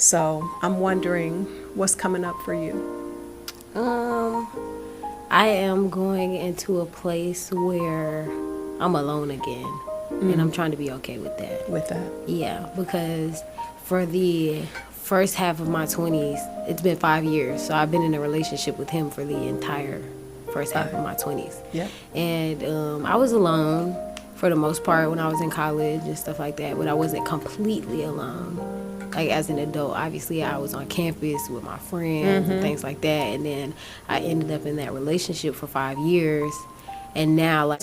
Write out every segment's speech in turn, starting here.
So I'm wondering what's coming up for you. I am going into a place where I'm alone again, and I'm trying to be okay with that. With that. Yeah, because for the first half of my 20s, it's been 5 years, so I've been in a relationship with him for the entire first half of my 20s. Yeah. And I was alone for the most part when I was in college and stuff like that, but I wasn't completely alone. Like as an adult, obviously I was on campus with my friends and things like that, and then I ended up in that relationship for 5 years, and now like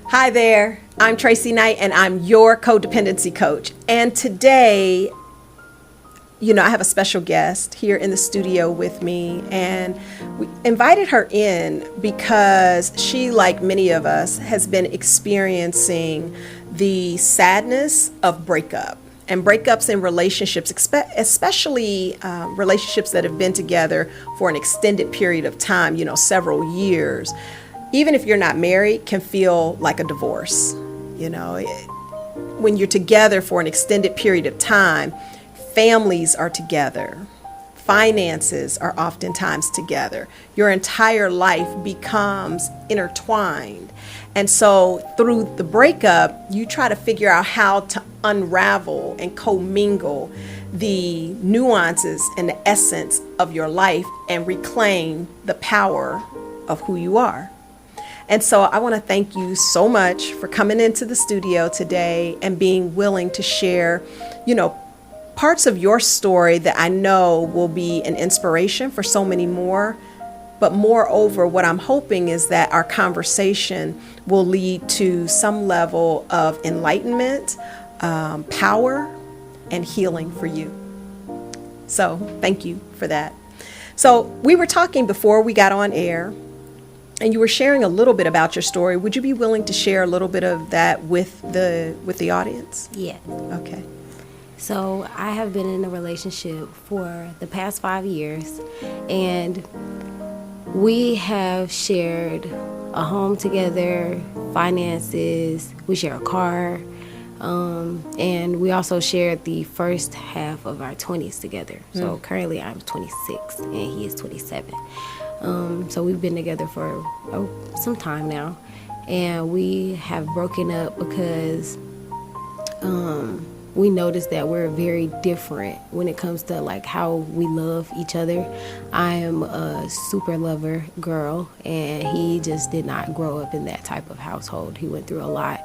Hi there, I'm Tracy Knight and I'm your codependency coach. And today, I have a special guest here in the studio with me, and we invited her in because she, like many of us, has been experiencing the sadness of breakup and breakups in relationships, especially relationships that have been together for an extended period of time, several years. Even if you're not married, can feel like a divorce. When you're together for an extended period of time, families are together. Finances are oftentimes together. Your entire life becomes intertwined. And so through the breakup, you try to figure out how to unravel and commingle the nuances and the essence of your life and reclaim the power of who you are. And so I want to thank you so much for coming into the studio today and being willing to share, parts of your story that I know will be an inspiration for so many more. But moreover, what I'm hoping is that our conversation will lead to some level of enlightenment, power, and healing for you. So thank you for that. So we were talking before we got on air, and you were sharing a little bit about your story. Would you be willing to share a little bit of that with the audience? yeah. Okay. So I have been in a relationship for the past 5 years, and we have shared a home together, finances, we share a car, and we also shared the first half of our 20s together. So currently I'm 26 and he is 27. So we've been together for some time now, and we have broken up because we noticed that we're very different when it comes to like how we love each other. I am a super lover girl, and he just did not grow up in that type of household. He went through a lot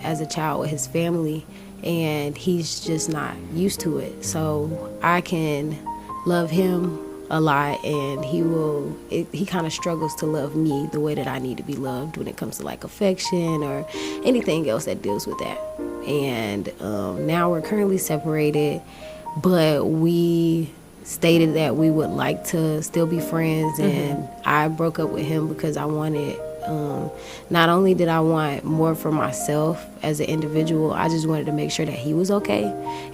as a child with his family, and he's just not used to it. So I can love him a lot, and he kind of struggles to love me the way that I need to be loved when it comes to like affection or anything else that deals with that. And now we're currently separated, but we stated that we would like to still be friends, and I broke up with him because I wanted, not only did I want more for myself as an individual, I just wanted to make sure that he was okay,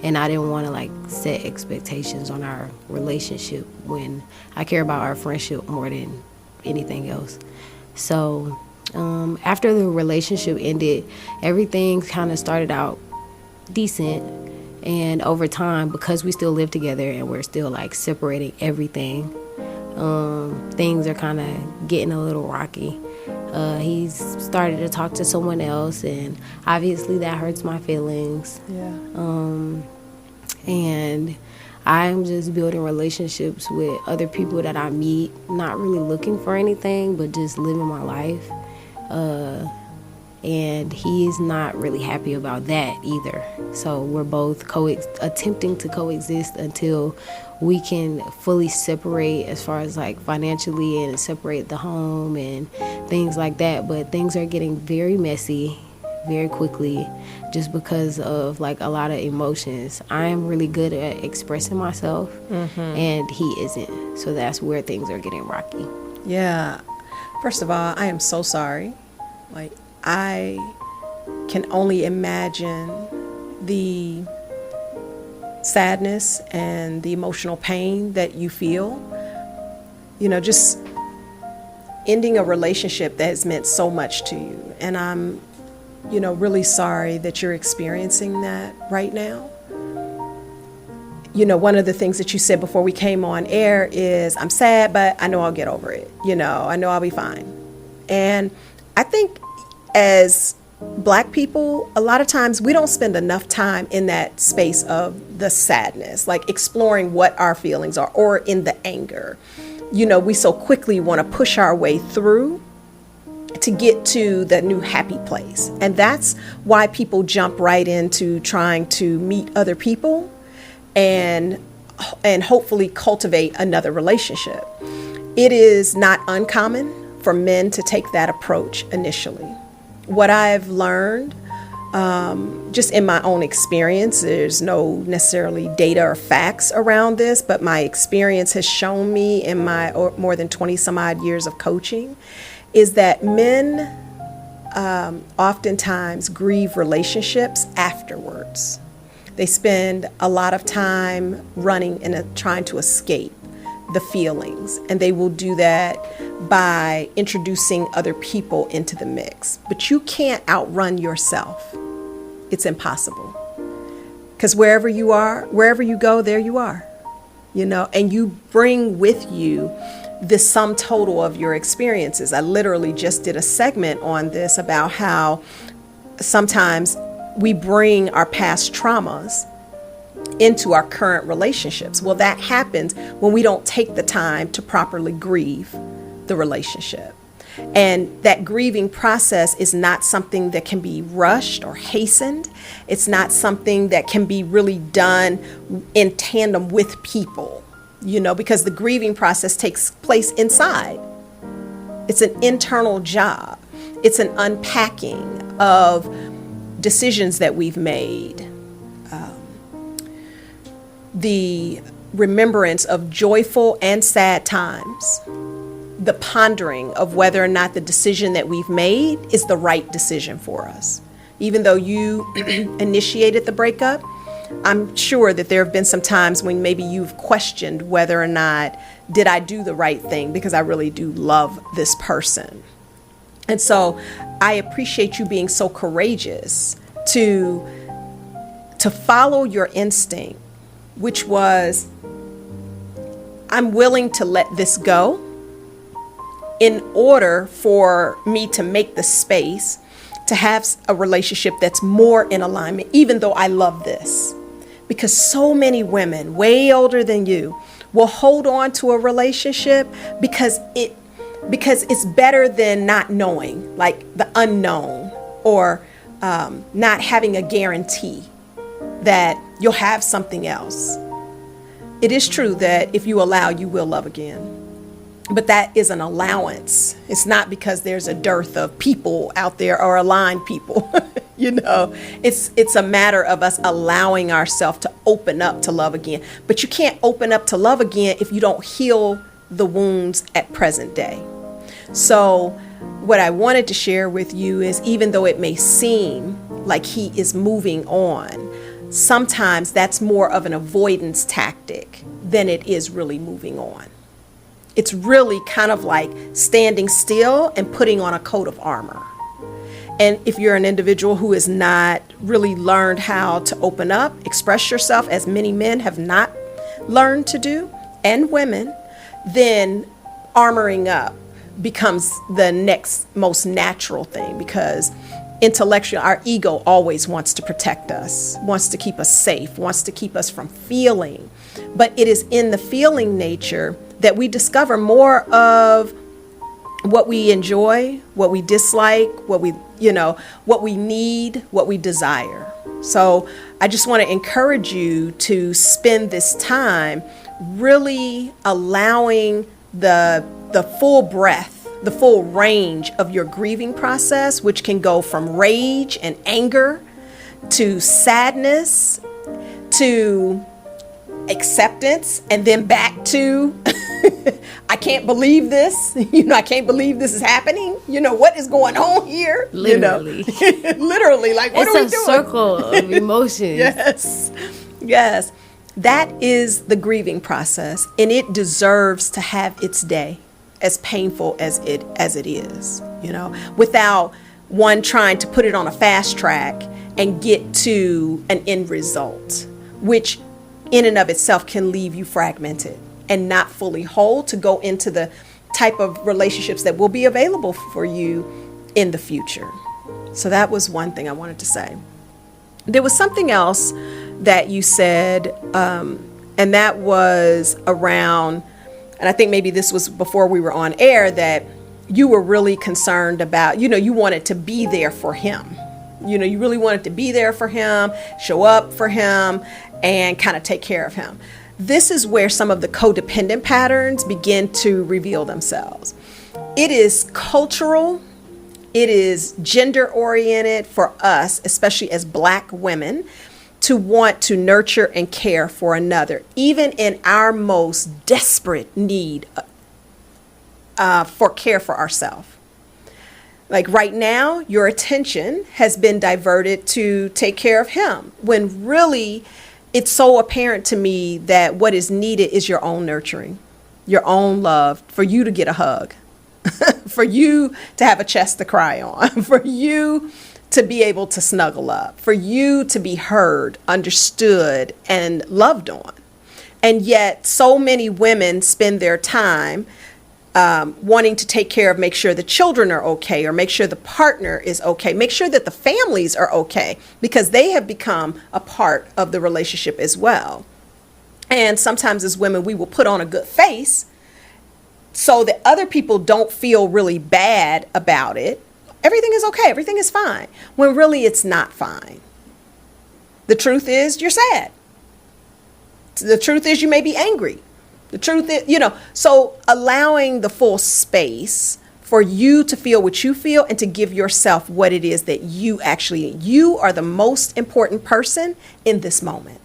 and I didn't want to like set expectations on our relationship when I care about our friendship more than anything else. So after the relationship ended, everything kind of started out decent, and over time, because we still live together and we're still like separating everything, things are kind of getting a little rocky. He's started to talk to someone else, and obviously that hurts my feelings. Yeah. And I'm just building relationships with other people that I meet, not really looking for anything, but just living my life. And he's not really happy about that either. So we're both attempting to coexist until we can fully separate as far as like financially, and separate the home and things like that. But things are getting very messy very quickly just because of like a lot of emotions. I am really good at expressing myself, and he isn't. So that's where things are getting rocky. Yeah. First of all, I am so sorry. Like, I can only imagine the sadness and the emotional pain that you feel. Just ending a relationship that has meant so much to you. And I'm, really sorry that you're experiencing that right now. One of the things that you said before we came on air is, I'm sad, but I know I'll get over it. I know I'll be fine. And I think as Black people, a lot of times we don't spend enough time in that space of the sadness, like exploring what our feelings are, or in the anger. We so quickly want to push our way through to get to the new happy place. And that's why people jump right into trying to meet other people and hopefully cultivate another relationship. It is not uncommon for men to take that approach initially. What I've learned, just in my own experience, there's no necessarily data or facts around this, but my experience has shown me in my more than 20 some odd years of coaching, is that men oftentimes grieve relationships afterwards. They spend a lot of time running and trying to escape the feelings, and they will do that by introducing other people into the mix. But you can't outrun yourself. It's impossible. Because wherever you go, there you are. And you bring with you the sum total of your experiences. I literally just did a segment on this about how sometimes we bring our past traumas into our current relationships. Well, that happens when we don't take the time to properly grieve the relationship. And that grieving process is not something that can be rushed or hastened. It's not something that can be really done in tandem with people, because the grieving process takes place inside. It's an internal job. It's an unpacking of decisions that we've made. The remembrance of joyful and sad times, the pondering of whether or not the decision that we've made is the right decision for us. Even though you initiated the breakup, I'm sure that there have been some times when maybe you've questioned whether or not, did I do the right thing, because I really do love this person. And so I appreciate you being so courageous to follow your instinct, which was, I'm willing to let this go in order for me to make the space to have a relationship that's more in alignment, even though I love this. Because so many women way older than you will hold on to a relationship because it's better than not knowing, like the unknown, or not having a guarantee that you'll have something else. It is true that if you allow, you will love again. But that is an allowance. It's not because there's a dearth of people out there or aligned people. It's a matter of us allowing ourselves to open up to love again. But you can't open up to love again if you don't heal the wounds at present day. So what I wanted to share with you is, even though it may seem like he is moving on, sometimes that's more of an avoidance tactic than it is really moving on. It's really kind of like standing still and putting on a coat of armor. And if you're an individual who has not really learned how to open up, express yourself, as many men have not learned to do, and women, then armoring up becomes the next most natural thing, because intellectually, our ego always wants to protect us, wants to keep us safe, wants to keep us from feeling. But it is in the feeling nature that we discover more of what we enjoy, what we dislike, what we need, what we desire. So I just want to encourage you to spend this time really allowing the full breadth, the full range of your grieving process, which can go from rage and anger to sadness to acceptance, and then back to I can't believe this. I can't believe this is happening. What is going on here? Literally. Literally, like, what are we doing? It's a circle of emotions. Yes. That is the grieving process, and it deserves to have its day as painful as it is, without one trying to put it on a fast track and get to an end result, which in and of itself can leave you fragmented and not fully whole to go into the type of relationships that will be available for you in the future. So that was one thing I wanted to say. There was something else that you said, and that was around, and I think maybe this was before we were on air, that you were really concerned about, you wanted to be there for him. You really wanted to be there for him, show up for him, and kind of take care of him. This is where some of the codependent patterns begin to reveal themselves. It is cultural. It is gender oriented for us, especially as Black women, to want to nurture and care for another, even in our most desperate need for care for ourselves. Like right now, your attention has been diverted to take care of him, when really it's so apparent to me that what is needed is your own nurturing, your own love, for you to get a hug, for you to have a chest to cry on, for you to be able to snuggle up, for you to be heard, understood, and loved on. And yet so many women spend their time wanting to take care of, make sure the children are okay, or make sure the partner is okay, make sure that the families are okay, because they have become a part of the relationship as well. And sometimes as women, we will put on a good face so that other people don't feel really bad about it. Everything is okay, everything is fine, when really it's not fine. The truth is you're sad. The truth is you may be angry. The truth is, so allowing the full space for you to feel what you feel and to give yourself what it is that you actually need. You are the most important person in this moment.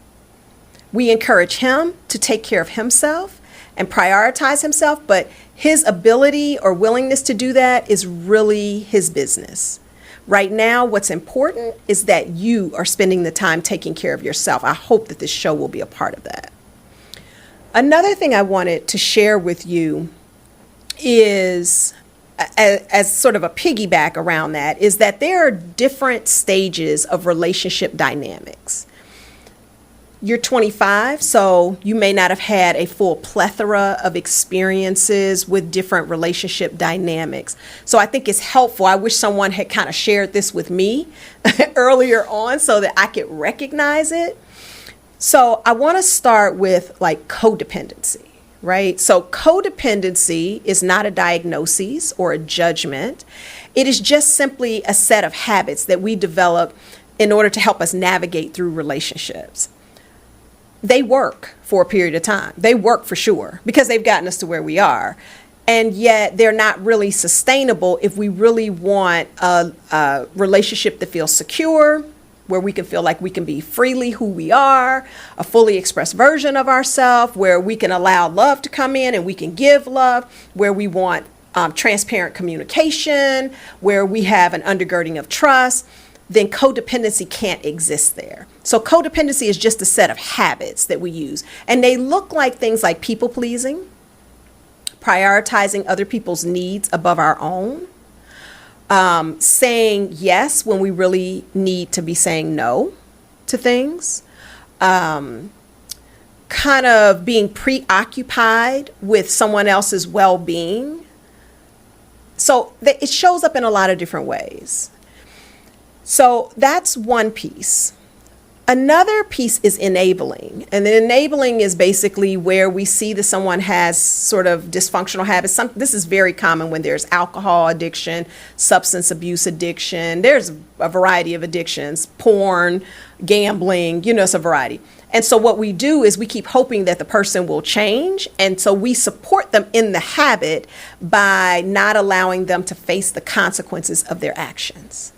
We encourage him to take care of himself and prioritize himself, but his ability or willingness to do that is really his business. Right now, what's important is that you are spending the time taking care of yourself. I hope that this show will be a part of that. Another thing I wanted to share with you is, as sort of a piggyback around that, is that there are different stages of relationship dynamics. You're 25, so you may not have had a full plethora of experiences with different relationship dynamics. So I think it's helpful. I wish someone had kind of shared this with me earlier on so that I could recognize it. So I want to start with like codependency, right? So codependency is not a diagnosis or a judgment. It is just simply a set of habits that we develop in order to help us navigate through relationships. They work for a period of time. They work for sure because they've gotten us to where we are. And yet they're not really sustainable if we really want a relationship that feels secure, where we can feel like we can be freely who we are, a fully expressed version of ourselves, where we can allow love to come in and we can give love, where we want transparent communication, where we have an undergirding of trust. Then codependency can't exist there. So codependency is just a set of habits that we use. And they look like things like people pleasing, prioritizing other people's needs above our own, saying yes when we really need to be saying no to things, kind of being preoccupied with someone else's well-being. So it shows up in a lot of different ways. So that's one piece. Another piece is enabling. And the enabling is basically where we see that someone has sort of dysfunctional habits. This is very common when there's alcohol addiction, substance abuse addiction. There's a variety of addictions, porn, gambling, it's a variety. And so what we do is we keep hoping that the person will change. And so we support them in the habit by not allowing them to face the consequences of their actions.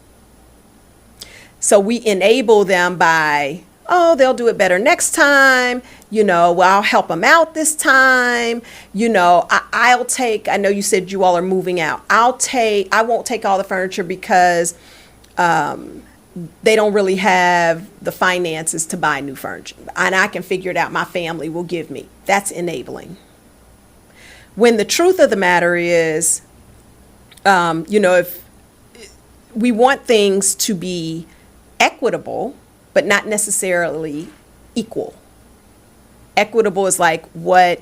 So we enable them by, they'll do it better next time. I'll help them out this time. I'll take, I know you said you all are moving out. I won't take all the furniture because they don't really have the finances to buy new furniture. And I can figure it out. My family will give me. That's enabling. When the truth of the matter is, if we want things to be equitable, but not necessarily equal. Equitable is like what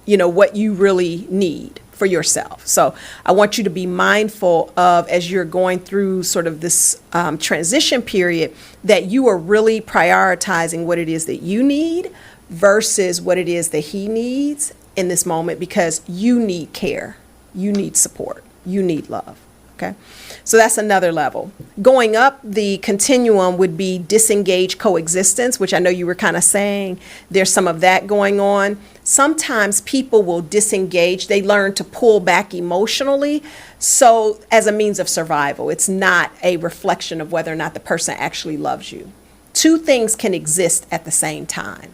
you really need for yourself. So I want you to be mindful of, as you're going through sort of this transition period, that you are really prioritizing what it is that you need versus what it is that he needs in this moment, because you need care, you need support, you need love. Okay, so that's another level. Going up the continuum would be disengaged coexistence, which I know you were kind of saying there's some of that going on. Sometimes people will disengage. They learn to pull back emotionally, so as a means of survival. It's not a reflection of whether or not the person actually loves you. Two things can exist at the same time.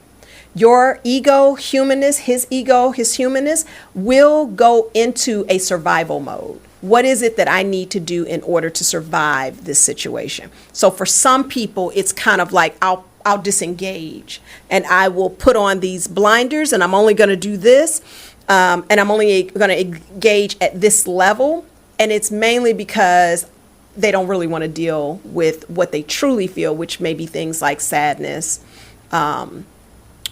Your ego, humanness, his ego, his humanness, will go into a survival mode. What is it that I need to do in order to survive this situation? So for some people, it's kind of like I'll disengage and I will put on these blinders, and I'm only going to do this, and I'm only going to engage at this level. And it's mainly because they don't really want to deal with what they truly feel, which may be things like sadness,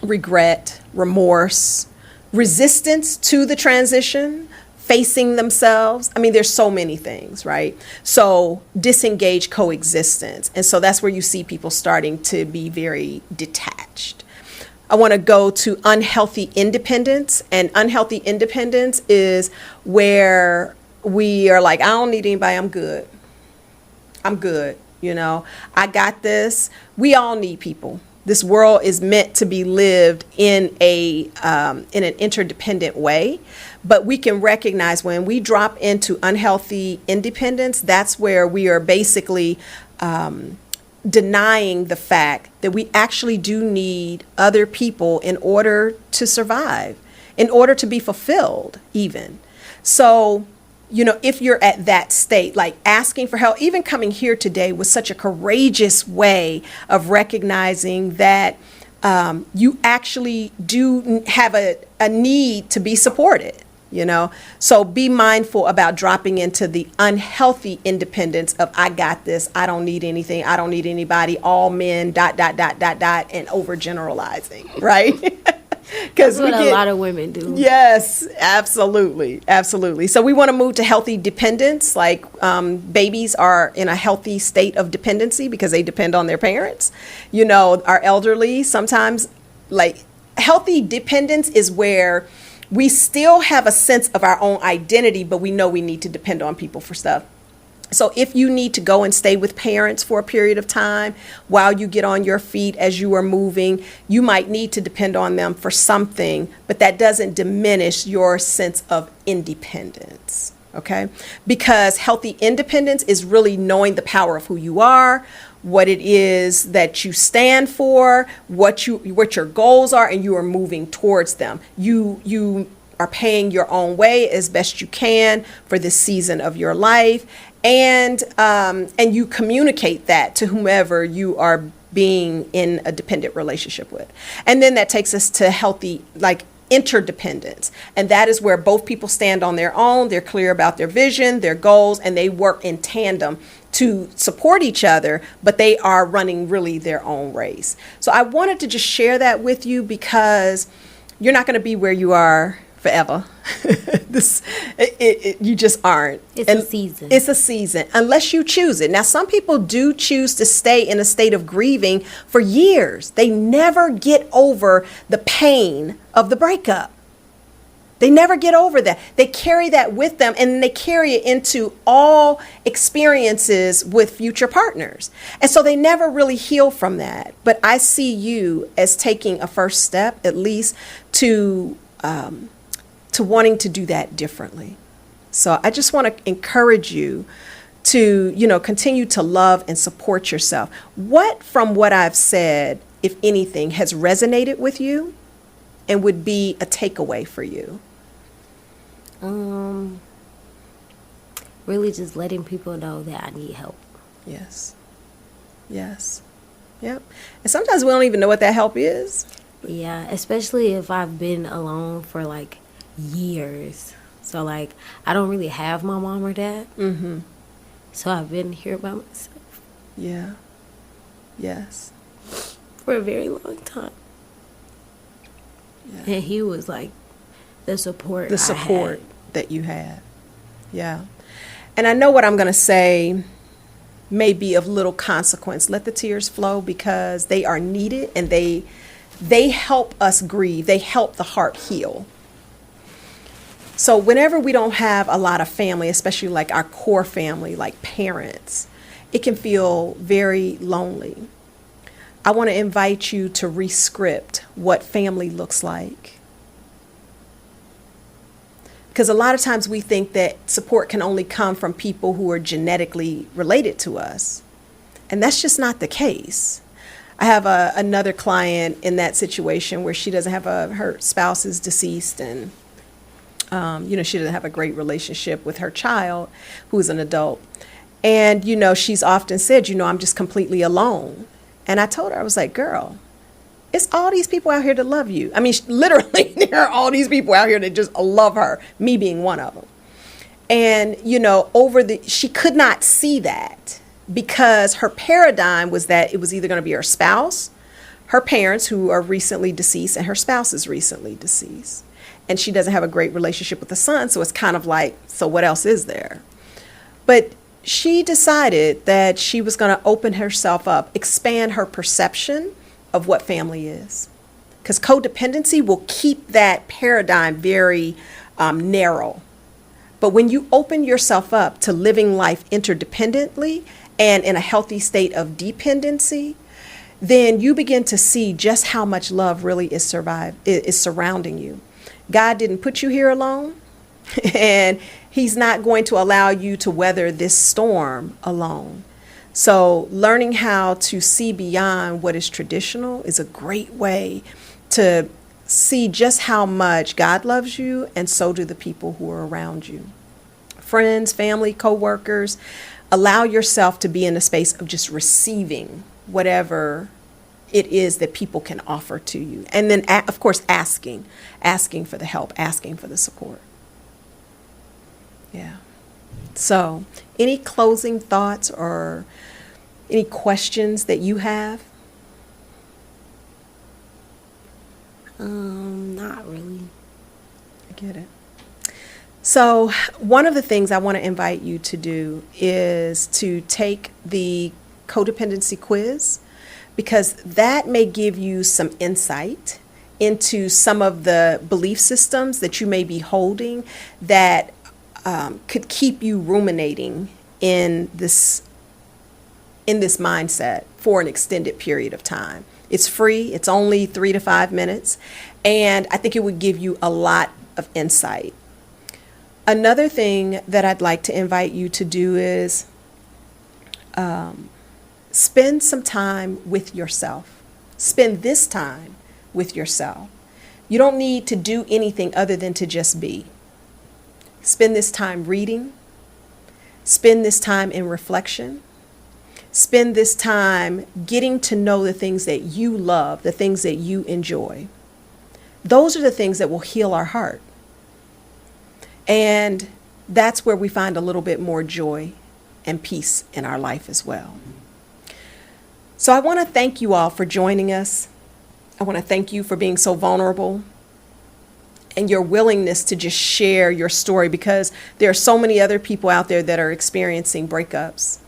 regret, remorse, resistance to the transition, facing themselves. I mean, there's so many things, right? So disengaged coexistence. And so that's where you see people starting to be very detached. I want to go to unhealthy independence. And unhealthy independence is where we are like, I don't need anybody. I'm good. I'm good. I got this. We all need people. This world is meant to be lived in an interdependent way, but we can recognize when we drop into unhealthy independence, that's where we are basically denying the fact that we actually do need other people in order to survive, in order to be fulfilled even. So, if you're at that state, like asking for help, even coming here today was such a courageous way of recognizing that you actually do have a need to be supported, So be mindful about dropping into the unhealthy independence of I got this, I don't need anything, I don't need anybody, all men, ... and overgeneralizing, right? That's what a lot of women do. Yes, absolutely. Absolutely. So we want to move to healthy dependence, like babies are in a healthy state of dependency because they depend on their parents. Our elderly sometimes, like, healthy dependence is where we still have a sense of our own identity, but we know we need to depend on people for stuff. So if you need to go and stay with parents for a period of time while you get on your feet as you are moving, you might need to depend on them for something, but that doesn't diminish your sense of independence, okay? Because healthy independence is really knowing the power of who you are, what it is that you stand for, what your goals are, and you are moving towards them. You are paying your own way as best you can for this season of your life. And you communicate that to whomever you are being in a dependent relationship with. And then that takes us to healthy, like, interdependence. And that is where both people stand on their own, they're clear about their vision, their goals, and they work in tandem to support each other, but they are running really their own race. So I wanted to just share that with you because you're not going to be where you are forever. You just aren't. It's a season. It's a season, unless you choose it. Now, some people do choose to stay in a state of grieving for years. They never get over the pain of the breakup. They never get over that. They carry that with them, and they carry it into all experiences with future partners. And so they never really heal from that. But I see you as taking a first step, at least, to wanting to do that differently. So I just want to encourage you to, continue to love and support yourself. What from what I've said, if anything, has resonated with you and would be a takeaway for you? Really just letting people know that I need help. Yes. Yes. Yep. And sometimes we don't even know what that help is. Yeah, especially if I've been alone for like years. So, like, I don't really have my mom or dad. Mm-hmm. So I've been here by myself. Yeah. Yes. For a very long time. Yeah. And he was like the support that you had. Yeah. And I know what I'm going to say may be of little consequence. Let the tears flow, because they are needed, and they help us grieve. They help the heart heal. So whenever we don't have a lot of family, especially like our core family, like parents, it can feel very lonely. I want to invite you to re-script what family looks like. Because a lot of times we think that support can only come from people who are genetically related to us. And that's just not the case. I have another client in that situation where she doesn't have her spouse is deceased, and she doesn't have a great relationship with her child, who is an adult. And, she's often said, I'm just completely alone. And I told her, I was like, girl, it's all these people out here that love you. I mean, literally, there are all these people out here that just love her, me being one of them. And, she could not see that, because her paradigm was that it was either going to be her spouse, her parents who are recently deceased, and her spouse is recently deceased. And she doesn't have a great relationship with the son, so it's kind of like, so what else is there? But she decided that she was going to open herself up, expand her perception of what family is. Because codependency will keep that paradigm very narrow. But when you open yourself up to living life interdependently and in a healthy state of dependency, then you begin to see just how much love really is surrounding you. God didn't put you here alone, and he's not going to allow you to weather this storm alone. So learning how to see beyond what is traditional is a great way to see just how much God loves you, and so do the people who are around you. Friends, family, co-workers, allow yourself to be in a space of just receiving whatever it is that people can offer to you. And then, of course, asking for the help, asking for the support. Yeah. So, any closing thoughts or any questions that you have? Not really. I get it. So, one of the things I want to invite you to do is to take the codependency quiz, because that may give you some insight into some of the belief systems that you may be holding that could keep you ruminating in this mindset for an extended period of time. It's free. It's only 3 to 5 minutes. And I think it would give you a lot of insight. Another thing that I'd like to invite you to do is spend some time with yourself. Spend this time with yourself. You don't need to do anything other than to just be. Spend this time reading. Spend this time in reflection. Spend this time getting to know the things that you love, the things that you enjoy. Those are the things that will heal our heart. And that's where we find a little bit more joy and peace in our life as well. So I want to thank you all for joining us. I want to thank you for being so vulnerable and your willingness to just share your story, because there are so many other people out there that are experiencing breakups,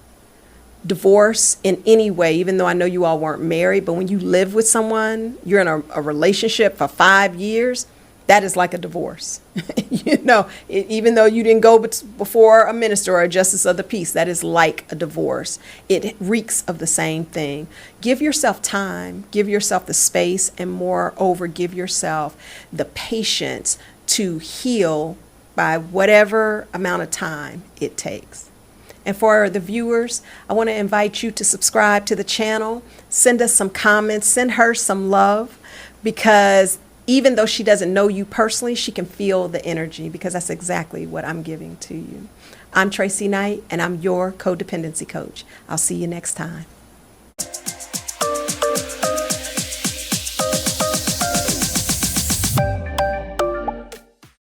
divorce in any way, even though I know you all weren't married, but when you live with someone, you're in a relationship for 5 years, that is like a divorce. Even though you didn't go before a minister or a justice of the peace, that is like a divorce. It reeks of the same thing. Give yourself time, give yourself the space, and moreover, give yourself the patience to heal by whatever amount of time it takes. And for the viewers, I want to invite you to subscribe to the channel, send us some comments, send her some love, because even though she doesn't know you personally, she can feel the energy, because that's exactly what I'm giving to you. I'm Tracy Knight, and I'm your codependency coach. I'll see you next time.